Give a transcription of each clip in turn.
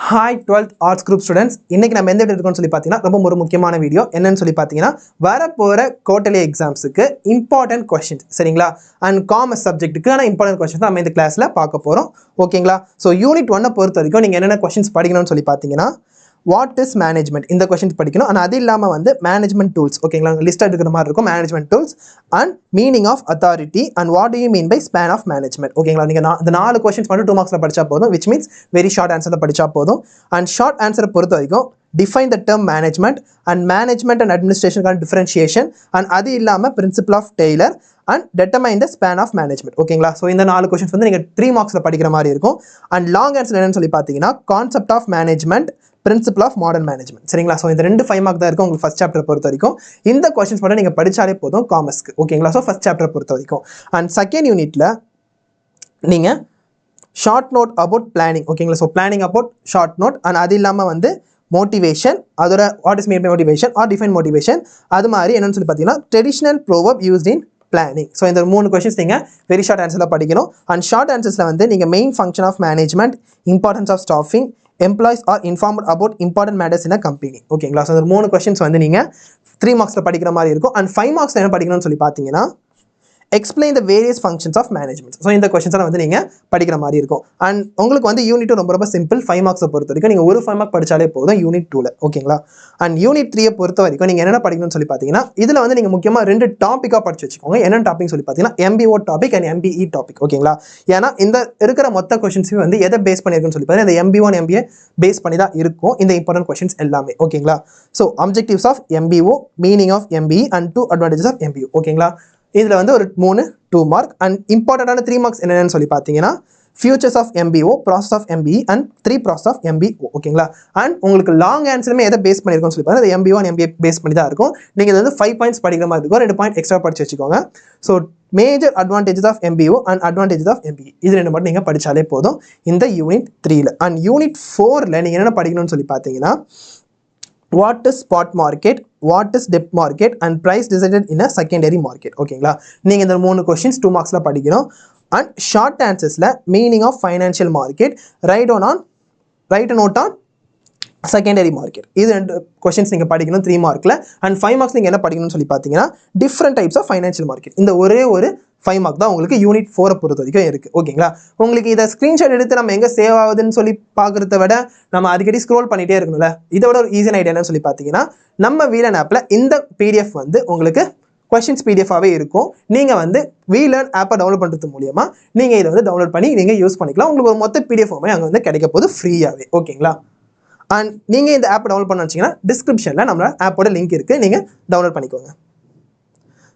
Hi 12th arts group students. இன்னைக்கு நம்ம எந்த எடுத்துக்கோன்னு சொல்லி பார்த்தீங்கன்னா ரொம்ப ஒரு முக்கியமான வீடியோ என்னன்னு சொல்லி பார்த்தீங்கன்னா வரப்போற குவார்ட்டர்லி எக்ஸாம்ஸ்க்கு இம்பார்ட்டன்ட் கொஸ்டின்ஸ் சரிங்களா அண்ட் காமர்ஸ் சப்ஜெக்ட்டுக்கான இம்பார்ட்டன்ட் கொஸ்டின்ஸ் நம்ம இந்த கிளாஸ்ல பார்க்க போறோம் ஓகேங்களா ஸோ யூனிட் 1 பொறுத்த வரைக்கும் நீங்க என்னென்ன கொஸ்டின்ஸ் படிக்கணும்னு சொல்லி பார்த்தீங்கன்னா வாட் இஸ் மேனேஜ்மெண்ட் இந்த கொஸ்டின்ஸ் படிக்கணும் அண்ட் அது இல்லாமல் வந்து மேனேஜ்மெண்ட் டூல்ஸ் ஓகேங்களா லிஸ்ட் எடுக்கிற மாதிரி இருக்கும் management tools and meaning of authority and what do you mean by span of management ஓகேங்களா நீங்கள் இந்த 4 கொஸ்டின்ஸ் மட்டும் 2 மார்க்ஸில் படிச்சா போதும் விச் மீன்ஸ் வெரி ஷார்ட் ஆன்சரில் படிச்சா போதும் அண்ட் ஷார்ட் ஆன்சரை பொறுத்த வரைக்கும் define the term management and அட்மினிஸ்ட்ரேஷனுக்கான டிஃபரன்ஷியேஷன் அண்ட் அது இல்லாமல் principle of Taylor and determine the span of management ஓகேங்களா ஸோ இந்த 4 கொஸ்டின்ஸ் வந்து நீங்கள் 3 மார்க்ஸில் படிக்கிற மாதிரி இருக்கும் அண்ட் லாங் ஆன்சர் என்னன்னு சொல்லி பார்த்தீங்கன்னா concept of management principle of modern management சரிங்களா ஸோ இந்த 2 5 மார்க் தான் இருக்கும் உங்களுக்கு ஃபர்ஸ்ட் சாப்டர் பொறுத்த வரைக்கும் இந்த கொஸ்டின்ஸ் மட்டும் நீங்கள் படித்தாலே போதும் காமர்ஸ்க்கு ஓகேங்களா ஸோ ஃபர்ஸ்ட் சாப்டர் பொறுத்த வரைக்கும் அண்ட் செகண்ட் யூனிட்ல நீங்கள் ஷார்ட் நோட் அபவுட் பிளானிங் ஓகேங்களா so planning about short note and அது இல்லாமல் வந்து மோட்டிவேஷன் அதோட what is mean by motivation or define motivation அது மாதிரி என்னன்னு சொல்லி பார்த்தீங்கன்னா traditional proverb used in planning so இந்த 3 கொஸ்டின்ஸ் நீங்கள் வெரி ஷார்ட் ஆன்சரில் படிக்கணும் அண்ட் ஷார்ட் ஆன்சர்ஸில் வந்து நீங்கள் main function of management importance of staffing employees are informed about important matters in a company ஓகேங்களா ஸோ இந்த 3 கொஸ்டின்ஸ் வந்து நீங்கள் 3 மார்க்ஸில் படிக்கிற மாதிரி இருக்கும் அண்ட் 5 மார்க்ஸில் என்ன படிக்கணும்னு சொல்லி பார்த்தீங்கன்னா explain the various functions of management so இந்த கொஸ்டின்ஸ்லாம் வந்து நீங்கள் படிக்கிற மாதிரி இருக்கும் அண்ட் உங்களுக்கு வந்து யூனிட்டும் ரொம்ப சிம்பிள் 5 மார்க்ஸை பொறுத்த வரைக்கும் நீங்கள் ஒரு 5 மார்க் படித்தாலே போதும் யூனிட் 2ல் ஓகேங்களா அண்ட் யூனிட் 3 பொறுத்த வரைக்கும் நீங்கள் என்னென்ன படிக்கணும்னு சொல்லி பார்த்தீங்கன்னா இதில் வந்து நீங்கள் முக்கியமாக 2 டாப்பிக்காக படிச்சு வச்சுக்கோங்க என்னென்ன டாபிக் சொல்லி பார்த்தீங்கன்னா MBO topic and MBE topic ஓகேங்களா ஏன்னா இந்த இருக்கிற மொத்த கொஸ்டின்ஸும் வந்து எதை பேஸ் பண்ணியிருக்குன்னு சொல்லி பார்த்தீங்கன்னா இந்த MBO MBA பேஸ் பண்ணி தான் இருக்கும் இந்த இம்பார்ட்டன்ட் கொஸ்டின்ஸ் எல்லாமே ஓகேங்களா so objectives of MBO meaning of MBE and 2 advantages of MBO ஓகேங்களா இதில் வந்து ஒரு 2 மார்க் அண்ட் இம்பார்ட்டண்டான 3 மார்க்ஸ் என்னென்னு சொல்லி பார்த்தீங்கன்னா features of MBO process of MBE and 3 process of MBO ஓகேங்களா அண்ட் உங்களுக்கு லாங் ஆன்சருமே எதை பேஸ் பண்ணியிருக்கோம்னு சொல்லி பார்த்தீங்கன்னா MBO அண்ட் MBA பேஸ் பண்ணி தான் இருக்கும் நீங்கள் இது வந்து 5 பாயிண்ட்ஸ் படிக்கிற மாதிரி இருக்கும் 2 பாயிண்ட் எக்ஸ்ட்ரா படிச்சு வச்சுக்கோங்க so major advantages of MBO and advantages of MBE இது 2 மட்டும் நீங்கள் படித்தாலே போதும் இந்த யூனிட் 3ல் அண்ட் யூனிட் 4ல் நீங்கள் என்னென்ன படிக்கணும்னு சொல்லி பார்த்தீங்கன்னா what is spot market, what is depth market and price decided in a secondary market ஓகேங்களா நீங்கள் இந்த 3 கொஸ்டின்ஸ் 2 மார்க்ஸில் படிக்கணும் அண்ட் ஷார்ட் ஆன்சர்ஸில் meaning of financial market write note on secondary market இது 2 கொஸ்டின்ஸ் நீங்கள் படிக்கணும் 3 மார்க்கில் அண்ட் 5 மார்க்ஸ் நீங்கள் என்ன படிக்கணும்னு சொல்லி பார்த்தீங்கன்னா different types of financial market இந்த ஒரே ஒரு 5 மார்க் தான் உங்களுக்கு யூனிட் 4 பொறுத்த வரைக்கும் இருக்குது ஓகேங்களா உங்களுக்கு இதை ஸ்க்ரீன்ஷாட் எடுத்து நம்ம எங்கே சேவ் ஆகுதுன்னு சொல்லி பார்க்குறத விட நம்ம அடிக்கடி ஸ்க்ரோல் பண்ணிகிட்டே இருக்கணும்ல இதோட ஒரு ஈஸியான ஐடியா என்னன்னு சொல்லி பார்த்தீங்கன்னா நம்ம வீலன் ஆப்பில் இந்த PDF வந்து உங்களுக்கு கொஸ்டின்ஸ் PDF-ஆகவே இருக்கும் நீங்கள் வந்து வீலன் ஆப்பை டவுன்லோட் பண்ணுறது மூலியமா நீங்கள் இதை வந்து டவுன்லோட் பண்ணி நீங்கள் யூஸ் பண்ணிக்கலாம் உங்களுக்கு ஒரு மொத்த PDF அங்கே வந்து கிடைக்க போது ஃப்ரீயாகவே ஓகேங்களா அண்ட் நீங்கள் இந்த ஆப்பை டவுன்லோட் பண்ண வச்சிங்கன்னா டிஸ்கிரிப்ஷனில் நம்ம ஆப்போட லிங்க் இருக்குது நீங்கள் டவுன்லோட் பண்ணிக்கோங்க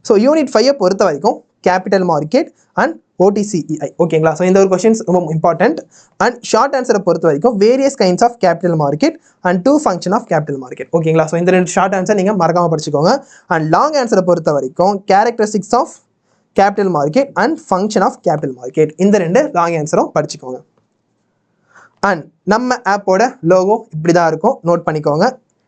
ஸோ யூனிட் 5 பொறுத்த வரைக்கும் கேபிட்டல் மார்க்கெட் அண்ட் OTCEI ஓகேங்களா ஸோ இந்த ஒரு கொஸ்டின்ஸ் ரொம்ப இம்பார்ட்டன்ட் அண்ட் ஷார்ட் ஆன்சரை பொறுத்த வரைக்கும் various kinds of capital market and 2 function of capital market ஓகேங்களா ஸோ இந்த 2 ஷார்ட் ஆன்சர் நீங்கள் மறக்காமல் படிச்சுக்கோங்க அண்ட் லாங் ஆன்சரை பொறுத்த வரைக்கும் characteristics of capital market and function of capital market இந்த 2 லாங் ஆன்சரும் படிச்சுக்கோங்க அண்ட் நம்ம ஆப்போட லோகோ இப்படி தான் இருக்கும் நோட் பண்ணிக்கோங்க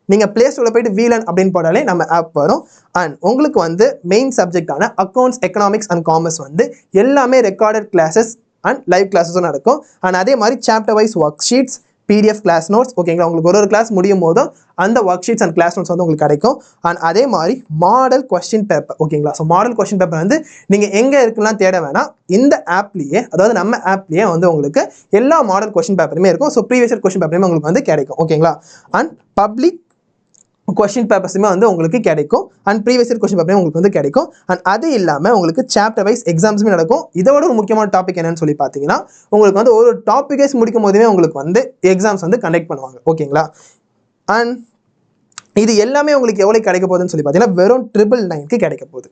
நீங்கள் ப்ளே ஸ்டோரில் போய்ட்டு வீலன் அப்படின்னு போட்டாலே நம்ம ஆப் வரும் அண்ட் உங்களுக்கு வந்து மெயின் சப்ஜெக்டான அக்கௌண்ட்ஸ் எக்கனாமிக்ஸ் அண்ட் காமர்ஸ் வந்து எல்லாமே ரெக்கார்டட் கிளாஸஸ் அண்ட் லைவ் கிளாஸஸும் நடக்கும் அண்ட் அதே மாதிரி chapter wise work sheets PDF class notes ஓகேங்களா உங்களுக்கு ஒரு கிளாஸ் முடியும் போதும் அந்த work sheets and class notes வந்து உங்களுக்கு கிடைக்கும் அண்ட் அதே மாதிரி மாடல் கொஸ்டின் பேப்பர் ஓகேங்களா ஸோ மாடல் கொஸ்டின் பேப்பர் வந்து நீங்கள் எங்கே இருக்குலாம் தேட வேணாம் இந்த ஆப்லேயே அதாவது நம்ம ஆப்லேயே வந்து உங்களுக்கு எல்லா மாடல் கொஸ்டின் பேப்பருமே இருக்கும் ஸோ ப்ரீவியஸ் இயர் கொஸ்டின் பேப்பருமே உங்களுக்கு வந்து கிடைக்கும் ஓகேங்களா அண்ட் பப்ளிக் கொஸ்டின் பேப்பர்ஸுமே வந்து உங்களுக்கு கிடைக்கும் அண்ட் ப்ரீவியஸ் இயர் கொஸ்டின் பேப்பரே உங்களுக்கு வந்து கிடைக்கும் அண்ட் அது இல்லாமல் உங்களுக்கு சாப்டர் வைஸ் எக்ஸாம்ஸுமே நடக்கும் இதோட ஒரு முக்கியமான டாபிக் என்னன்னு சொல்லி பார்த்தீங்கன்னா உங்களுக்கு வந்து ஒரு டாபிக்கைஸ் முடிக்கும் போதுமே உங்களுக்கு வந்து எக்ஸாம்ஸ் வந்து கண்டக்ட் பண்ணுவாங்க ஓகேங்களா அண்ட் இது எல்லாமே உங்களுக்கு எவ்வளோ கிடைக்க போகுதுன்னு சொல்லி பார்த்தீங்கன்னா வெறும் 999க்கு கிடைக்க போகுது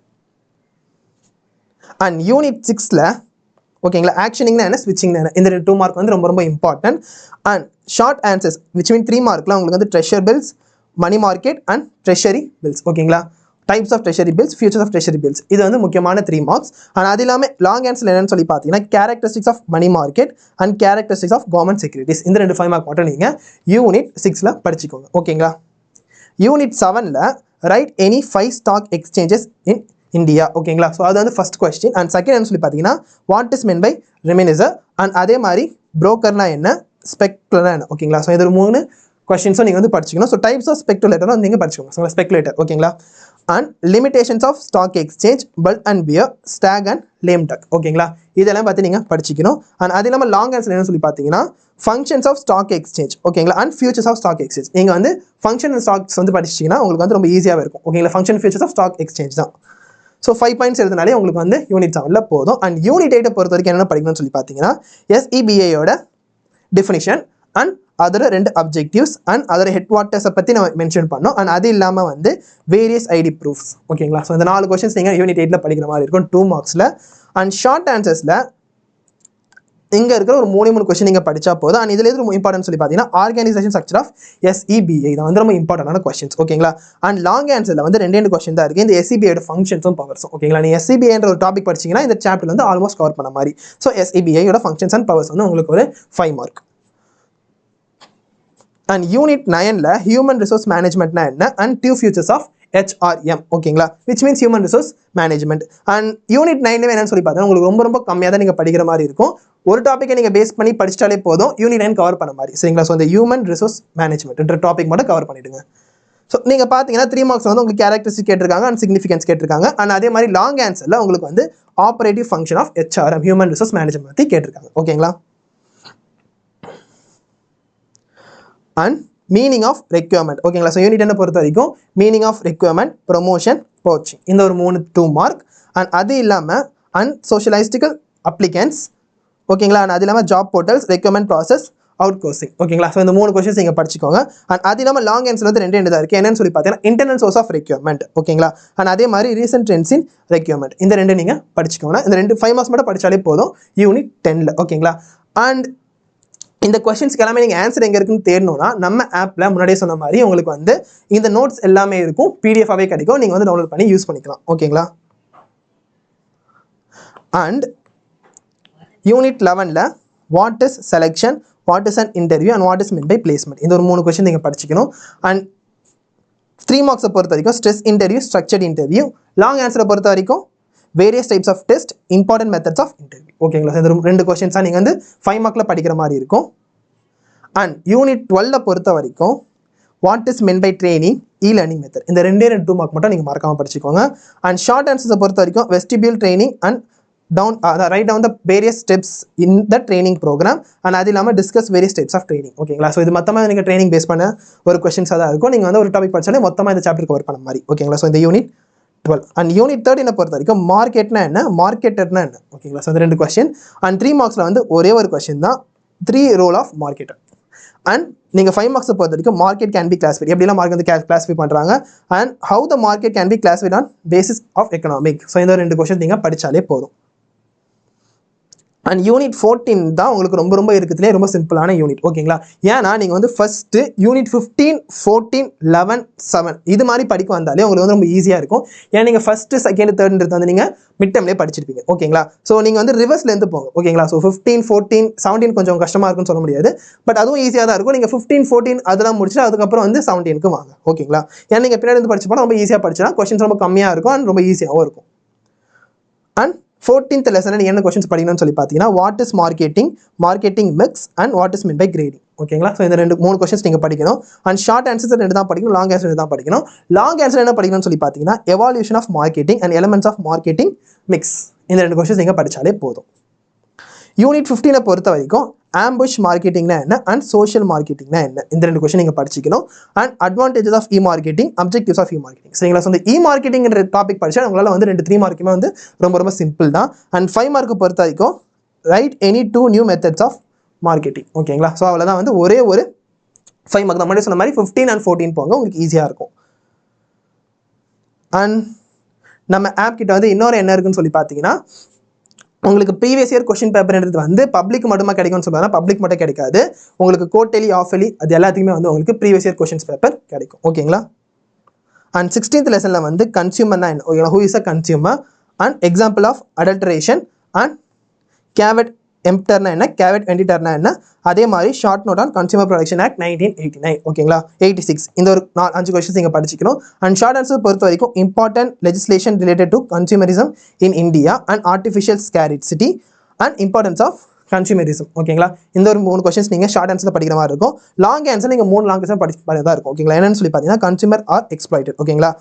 அண்ட் யூனிட் 6ல் ஓகேங்களா ஆக்ஷனிங்னா என்ன ஸ்விட்சிங்னா என்ன இந்த 2 மார்க் வந்து ரொம்ப important and short answers which mean 3 மார்க்லாம் உங்களுக்கு வந்து treasure bills money market and treasury bills ஓகேங்களா types of treasury bills futures of treasury bills இது வந்து முக்கியமான 3 மார்க்ஸ் அண்ட் அது இல்லாமல் லாங் ஆன்சர் என்னன்னு சொல்லி பார்த்தீங்கன்னா characteristics of money market and characteristics of government securities இந்த 2 5 மார்க் மட்டும் நீங்கள் யூனிட் 6ல் படிச்சுக்கோங்க ஓகேங்களா யூனிட் 7ல் write any 5 stock exchanges in India ஓகேங்களா ஸோ அது வந்து ஃபர்ஸ்ட் கொஸ்டின் அண்ட் செகண்ட் சொல்லி பார்த்தீங்கன்னா what is men by remisier and அதே மாதிரி புரோக்கர்னா என்ன ஸ்பெக்குலேட்டர் ஓகேங்களா. ஸோ இது ஒரு 3 கொஸ்டின்ஸும் நீங்கள் வந்து படிச்சிக்கணும். ஸோ டைப்ஸ் ஆஃப் ஸ்பெக்குலேட்டரும் வந்து நீங்கள் படிச்சுக்கோங்க. ஸோ ஸ்பெக்குலேட்டர் ஓகேங்களா. And limitations of stock exchange, bull and bear, stag and lame duck ஓகேங்களா. இதெல்லாம் பார்த்து நீங்கள் படிச்சிக்கணும். அண்ட் அது இல்லாமல் லாங் ஆன்சர் என்ன சொல்லி பார்த்தீங்கன்னா ஃபங்க்ஷன்ஸ் ஆஃப் ஸ்டாக் எக்ஸ்சேஞ்ச் ஓகேங்களா and features of stock exchange. நீங்கள் வந்து ஃபங்க்ஷன் அண்ட் ஸ்டாக்ஸ் வந்து படிச்சிங்கன்னா உங்களுக்கு வந்து ரொம்ப ஈஸியாகவே இருக்கும் ஓகேங்களா. Function features of stock exchange தான். ஸோ 5 பாயிண்ட்ஸ் எழுதினாலே உங்களுக்கு வந்து யூனிட் 7 போதும். அண்ட் யூனிட் 8 பொறுத்த வரைக்கும் என்னென்ன படிக்கணும்னு சொல்லி பார்த்தீங்கன்னா SEBAயோட டெஃபினிஷன் அண்ட் அதோட 2 அப்ஜெக்டிவ்ஸ் அண்ட் அதோட ஹெட் குவார்ட்டர்ஸை பற்றி நம்ம மென்ஷன் பண்ணோம். அண்ட் அது இல்லாமல் வந்து வேரியஸ் ஐடி ப்ரூஃப்ஸ் ஓகேங்களா. ஸோ இந்த 4 கொஸ்டின்ஸ் நீங்கள் யூனிட் 8 படிக்கிற மாதிரி இருக்கும் 2 மார்க்ஸில். அண்ட் ஷார்ட் ஆன்சர்ஸில் இங்கே இருக்கிற ஒரு 3 கொஸ்டின் நீங்கள் படித்தா போதும். அண்ட் இதில் எது இம்பார்ட்டன் சொல்லி பார்த்தீங்கன்னா ஆர்கனைசேஷன் ஸ்ட்ரக்சர் ஆஃப் SEBA தான் வந்து ரொம்ப இம்பார்ட்டன்டான கொஸ்டின்ஸ் ஓகேங்களா. அண்ட் லாங் ஆன்சரில் வந்து 2 கொஸ்டின் தான் இருக்குது. இந்த SEBAயோட ஃபங்க்ஷன்ஸும் பவர்ஸும் ஓகேங்களா. நீங்கள் SEBAன்ற ஒரு டாபிக் படிச்சிங்கன்னா இந்த சாப்டர் வந்து ஆல்மோஸ்ட் கவர் பண்ண மாதிரி. ஸோ SEBAயோட ஃபங்க்ஷன்ஸ் அண்ட் பவர்ஸ் வந்து உங்களுக்கு ஒரு 5 மார்க். அண்ட் யூனிட் 9ல ஹியூமன் ரிசோர்ஸ் மேனேஜ்மெண்ட்னா என்ன அண்ட் 2 ஃபியூச்சர்ஸ் ஆஃப் HRM ஓகேங்களா, which means human resource management. And unit 9 என்னன்னு சொல்லி பார்த்தா உங்களுக்கு ரொம்ப கம்மியாக தான் நீங்கள் படிக்கிற மாதிரி இருக்கும். ஒரு டாப்பிக்கை நீங்கள் பேஸ் பண்ணி படிச்சிட்டாலே போதும் யூனிட் 9 கவர் பண்ண மாதிரி சரிங்களா. ஸோ இந்த ஹியூமன் ரிசோர்ஸ் மேனேஜ்மெண்ட்ன்ற டாபிக் மட்டும் கவர் பண்ணிடுங்க. ஸோ நீங்கள் பார்த்தீங்கன்னா 3 மார்க்ஸ் வந்து உங்களுக்கு கேரக்டரிஸ்டிக் கேட்டிருக்காங்க அண்ட் சிக்னிஃபிகன்ஸ் கேட்டிருக்காங்க. அண்ட் அதே மாதிரி லாங் ஆன்சரில் உங்களுக்கு வந்து operative function of HRM human resource management பற்றி கேட்டிருக்காங்க ஓகேங்களா. அண்ட் மீனிங் ஆஃப் ரெக்யர்மெண்ட் ஓகேங்களா. ஸோ யூனிட் என்ன பொறுத்த வரைக்கும் meaning of recruitment, promotion, poaching இந்த ஒரு 2 மார்க். அண்ட் அது இல்லாமல் அன்சோஷியலிஸ்டிக்கல் அப்ளிகன்ஸ் ஓகேங்களா. அண்ட் அது இல்லாமல் job portals, requirement process, outsourcing ஓகேங்களா. ஸோ இந்த 3 கொஸ்டின்ஸ் நீங்கள் படிச்சுக்கோங்க. அண்ட் அது இல்லாமல் லாங் ஆன்சர் வந்து 2 தான் இருக்குது. என்னன்னு சொல்லி பார்த்தீங்கன்னா இன்டர்னல் சோர்ஸ் ஆஃப் ரெக்யர்மெண்ட் ஓகேங்களா. அண்ட் அதே மாதிரி ரீசென்ட் ட்ரெண்ட்ஸ் இன் ரெக்யர்மெண்ட் இந்த 2 நீங்கள் படிச்சுக்கோங்க. இந்த 5 மார்க்ஸ் மட்டும் படித்தாலே போதும் யூனிட் 10ல் ஓகேங்களா. அண்ட் இந்த கொஸ்டின்ஸ்க்கு எல்லாமே நீங்கள் ஆன்சர் எங்கே இருக்குன்னு தேடணும்னா நம்ம ஆப்பில் முன்னாடியே சொன்ன மாதிரி உங்களுக்கு வந்து இந்த நோட்ஸ் எல்லாமே இருக்கும், PDF-ஆவே கிடைக்கும். நீங்கள் வந்து டவுன்லோட் பண்ணி யூஸ் பண்ணிக்கலாம் ஓகேங்களா. அண்ட் யூனிட் 11ல் what is selection, what is an interview and what is mean by placement இந்த ஒரு 3 கொஸ்டின் நீங்கள் படிச்சுக்கணும். அண்ட் 3 மார்க்ஸை பொறுத்த வரைக்கும் stress interview, structured interview. Long ஆன்சரை பொறுத்த வரைக்கும் various types of test, important methods of interview ஓகேங்களா. இந்த 2 கொஸ்டின்ஸாக நீங்கள் வந்து 5 மார்க்கில் படிக்கிற மாதிரி இருக்கும். அண்ட் யூனிட் 12 பொறுத்த வரைக்கும் what is men by training, learning method இந்த 2 மார்க் மட்டும் நீங்கள் மறக்காமல் படிச்சுக்கோங்க. அண்ட் ஷார்ட் ஆன்சர்ஸை பொறுத்த வரைக்கும் vestibule training and write down the various steps in the training programme. And அது இல்லாமல் discuss various types of training ஓகேங்களா. ஸோ இது மொத்தமாக நீங்கள் ட்ரைனிங் பேஸ் பண்ண ஒரு கொஸ்டின்ஸாக தான் இருக்கும். நீங்கள் வந்து ஒரு டாபிக் படிச்சாலே மொத்தமாக இந்த சாப்டர் கவர் பண்ண மாதிரி ஓகேங்களா. ஸோ இந்த யூனிட் 12 அண்ட் யூனிட் 13 பொறுத்த வரைக்கும் மார்க்கெட்னா என்ன, மார்க்கெட்டர்னா என்ன ஓகேங்களா. ஸோ இந்த 2 கொஸ்டின். அண்ட் 3 மார்க்ஸில் வந்து ஒரே ஒரு கொஸ்டின் தான் 3 ரோல் ஆஃப் மார்க்கெட்டர். அண்ட் நீங்கள் 5 மார்க்ஸை பொறுத்த வரைக்கும் மார்க்கெட் கேன் பி கிளாஸிஃபைட் எப்படிலாம் மார்க்கெட் வந்து கிளாஸிஃபை பண்ணுறாங்க and how the market can be classified on basis of economic. So இந்த 2 கொஸ்டின் நீங்கள் படித்தாலே போதும். அண்ட் யூனிட் 14 தான் உங்களுக்கு ரொம்ப இருக்கிறதுலே ரொம்ப சிம்பிளான யூனிட் ஓகேங்களா. ஏன்னா நீங்கள் வந்து ஃபஸ்ட்டு யூனிட் 15, 14, 11, 7 இது மாதிரி படிக்க வந்தாலே உங்களுக்கு வந்து ரொம்ப ஈஸியாக இருக்கும். ஏன்னா நீங்கள் ஃபஸ்ட்டு, செகண்ட், தேர்ட்ன்றது வந்து நீங்கள் மிட் டைம்லேயே படிச்சிருப்பீங்க ஓகேங்களா. ஸோ நீங்கள் வந்து ரிவர்ஸ்லேருந்து போங்க ஓகேங்களா. ஸோ 15, 14, 17 கொஞ்சம் கஷ்டமாக இருக்குன்னு சொல்ல முடியாது, பட் அதுவும் ஈஸியாக தான் இருக்கும். நீங்கள் 15, 14 அதெல்லாம் முடிச்சுட்டு அதுக்கப்புறம் வந்து 17க்கு வாங்க ஓகேங்களா. ஏன்னா நீங்கள் பின்னாடி வந்து படிச்சு போனால் ரொம்ப ஈஸியாக படிச்சுனா கொஸ்டின்ஸ் ரொம்ப கம்மியாக இருக்கும் அண்ட் ரொம்ப ஈஸியாகவும் இருக்கும். அண்ட் 14th லெசனில் நீங்கள் என்ன கொஸ்டின்ஸ் படிக்கணும்னு சொல்லி பார்த்தீங்கன்னா what is marketing, marketing mix and what is mean by grading ஓகேங்களா. ஸோ இந்த 3 கொஸ்டின்ஸ் நீங்கள் படிக்கணும். அண்ட் ஷார்ட் ஆன்சர்ஸ் 2 தான் படிக்கணும், லாங் ஆன்சர் 2 தான் படிக்கணும். லாங் ஆன்சர் என்ன படிக்கணும்னு சொல்லி பார்த்தீங்கன்னா evolution of marketing and elements of marketing mix இந்த 2 கொஸ்டின்ஸ் நீங்கள் படித்தாலே போதும். யூனிட் 15 பொறுத்த வரைக்கும் ஆம்புஷ் மார்க்கெட்டிங்னா என்ன அண்ட் சோஷியல் மார்க்கெட்டிங்னா என்ன இந்த 2 கொஸ்டின் நீங்கள் படிச்சிக்கணும். And advantages of marketing, objectives of marketing சரிங்களா. ஸோ இந்த மார்க்கெட்டிங்கிற டாபிக் படித்தா உங்களால் வந்து 3 மார்க்குமே வந்து ரொம்ப சிம்பிள் தான். அண்ட் 5 மார்க்கு பொறுத்த வரைக்கும் right any 2 new methods of marketing ஓகேங்களா. ஸோ அவ்வளோதான் வந்து ஒரே ஒரு 5 மார்க் தான். முன்னாடி சொன்ன மாதிரி 15 and 14 போங்க, உங்களுக்கு ஈஸியாக இருக்கும். அண்ட் நம்ம ஆப் கிட்ட வந்து இன்னொரு என்ன இருக்குன்னு சொல்லி பார்த்தீங்கன்னா உங்களுக்கு ப்ரீவியஸ் இயர் கொஸ்டின் பேப்பர்ன்றது வந்து பப்ளிக் மட்டுமா கிடைக்கும்னு சொல்லுவாங்க. பப்ளிக் மட்டும் கிடைக்காது, உங்களுக்கு குவார்ட்டர்லி, ஆஃபர்லி அது எல்லாத்துக்குமே வந்து உங்களுக்கு ப்ரீவியஸ் இயர் கொஸ்டின்ஸ் பேப்பர் கிடைக்கும் ஓகேங்களா. அண்ட் 16th லெசனில் வந்து கன்சியூமர்னா என்ன ஓகேங்களா, who is a consumer and example of adulteration and caveat எம்ப்டர்னா என்ன, கேவட் வெண்டிட்டர்னா என்ன, அதே மாதிரி short note on consumer protection act 1989 ஓகேங்களா 86 இந்த ஒரு 5 கொஸ்டின்ஸ் நீங்கள் படிச்சிக்கணும். அண்ட் ஷார்ட் ஆன்சர் பொறுத்த வரைக்கும் important legislation related to consumerism in India and artificial scarcity and importance of consumerism. ஓகேங்களா? இந்த ஒரு 3 கொஸ்டின்ஸ் நீங்கள் ஷார்ட் ஆன்சரில் படிக்கிற மாதிரி இருக்கும். லாங் ஆன்சர் நீங்கள் 3 லாங் ஆன்சர் படிக்க தான் இருக்கும். ஓகேங்களா? என்னன்னு சொல்லி பார்த்தீங்கன்னா கன்சூமர் ஆர் எக்ஸ்ப்ளாய்டட். ஓகேங்களா?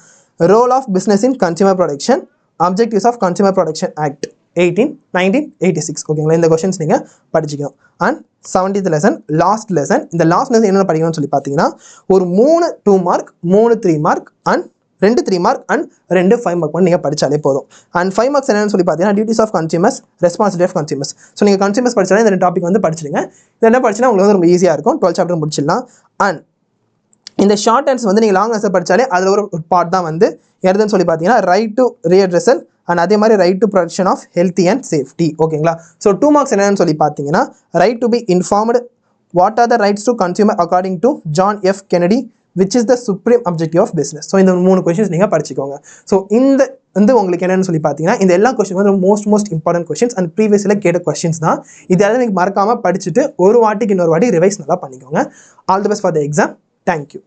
Role of business in consumer protection, objectives of consumer protection act 1986. ஓகேங்களா? இந்த கொஸ்டின்ஸ் நீங்கள் படிச்சுக்கணும். And 70th lesson last lesson. இந்த லாஸ்ட் லெசன் என்னென்ன படிக்கணும்னு சொல்லி பார்த்தீங்கன்னா ஒரு 3 2 mark, 3 3 mark and 2 3 mark and 2 5 mark பண்ணி நீங்கள் படித்தாலே போதும். அண்ட் 5 மார்க்ஸ் என்னன்னு சொல்லி பார்த்தீங்கன்னா duties of consumers, responsibility of consumers. So நீங்கள் கன்சூமர்ஸ் படிச்சாலே இந்த 2 டாபிக் வந்து படிச்சிடுங்க. இது என்ன படிச்சுன்னா உங்களுக்கு வந்து ரொம்ப ஈஸியாக இருக்கும். 12 சாப்டர் முடிச்சிடலாம். அண்ட் இந்த ஷார்ட் ஆன்சர் வந்து நீங்கள் லாங் ஆன்சர் படித்தாலே அதில் ஒரு பார்ட் தான் வந்து எதுன்னு சொல்லி பார்த்தீங்கன்னா ரைட் டு ரீஅட்ரஸல் அண்ட் அதே மாதிரி right to protection of healthy and safety. ஓகேங்களா? ஸோ 2 மார்க்ஸ் என்னன்னு சொல்லி பார்த்தீங்கன்னா right to be informed, what are the rights to consumer according to John F Kennedy, which is the supreme objective of business. So இந்த 3 questions நீங்கள் படிச்சுக்கோங்க. So இந்த வந்து உங்களுக்கு என்னன்னு சொல்லி பார்த்தீங்கன்னா இந்த எல்லா கொஸ்டின் வந்து மோஸ்ட் இம்பார்ட்டன்ட் கொஸ்டின்ஸ் அண்ட் ப்ரீவியஸில் கேட்ட கொஸ்டின்ஸ் தான். இதெல்லாம் நீங்கள் மறக்காமல் படிச்சுட்டு ஒரு வாட்டிக்கு இன்னொரு வாட்டி ரிவைஸ் நல்லா பண்ணிக்கோங்க. All the best for the exam. Thank you.